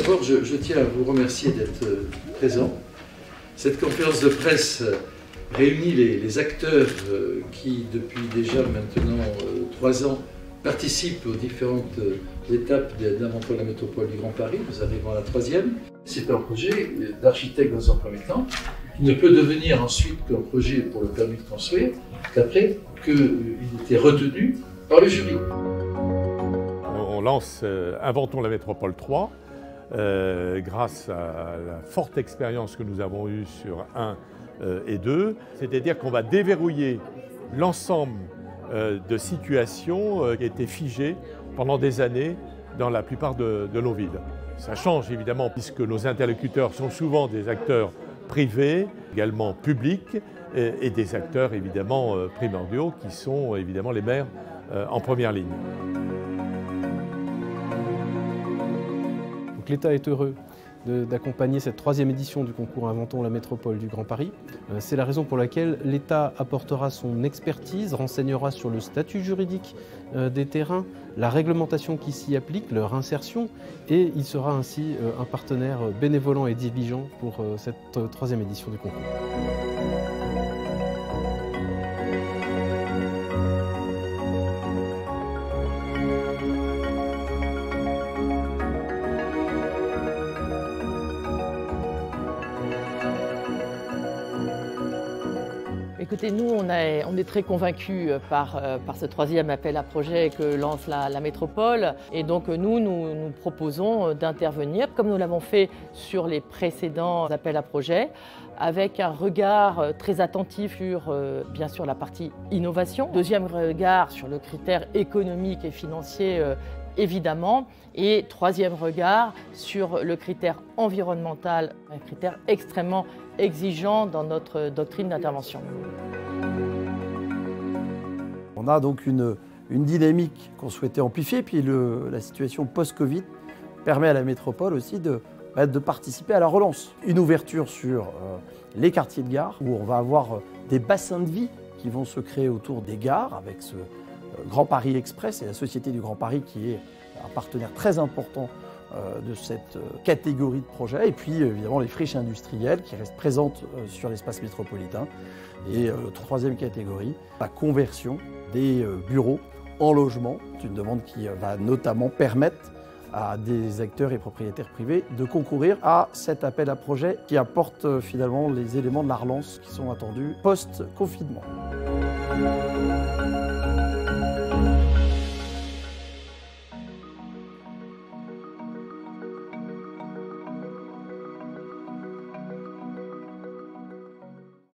D'abord, je tiens à vous remercier d'être présent. Cette conférence de presse réunit les acteurs qui, depuis déjà maintenant 3 ans, participent aux différentes étapes d'inventons la métropole du Grand Paris. Nous arrivons à la 3e. C'est un projet d'architecte dans un premier temps, qui ne peut devenir ensuite qu'un projet pour le permis de construire, qu'après qu'il était retenu par le jury. On lance Inventons la métropole 3, grâce à la forte expérience que nous avons eue sur 1 et 2, c'est-à-dire qu'on va déverrouiller l'ensemble de situations qui étaient figées pendant des années dans la plupart de nos villes. Ça change évidemment puisque nos interlocuteurs sont souvent des acteurs privés, également publics, et des acteurs évidemment primordiaux qui sont évidemment les maires en première ligne. L'État est heureux d'accompagner cette 3e édition du concours Inventons la métropole du Grand Paris. C'est la raison pour laquelle l'État apportera son expertise, renseignera sur le statut juridique des terrains, la réglementation qui s'y applique, leur insertion, et il sera ainsi un partenaire bénévolent et diligent pour cette 3e édition du concours. Écoutez, nous, on est très convaincus par ce 3e appel à projet que lance la métropole. Et donc, nous proposons d'intervenir, comme nous l'avons fait sur les précédents appels à projet, avec un regard très attentif sur, bien sûr, la partie innovation. Deuxième regard sur le critère économique et financier, évidemment. Et 3e regard sur le critère environnemental, un critère extrêmement exigeant dans notre doctrine d'intervention. On a donc une dynamique qu'on souhaitait amplifier, puis la situation post-Covid permet à la métropole aussi de participer à la relance. Une ouverture sur les quartiers de gare, où on va avoir des bassins de vie qui vont se créer autour des gares, avec ce Grand Paris Express et la Société du Grand Paris qui est un partenaire très important de cette catégorie de projets, et puis évidemment les friches industrielles qui restent présentes sur l'espace métropolitain. Et 3e catégorie, la conversion des bureaux en logements. C'est une demande qui va notamment permettre à des acteurs et propriétaires privés de concourir à cet appel à projet qui apporte finalement les éléments de la relance qui sont attendus post-confinement.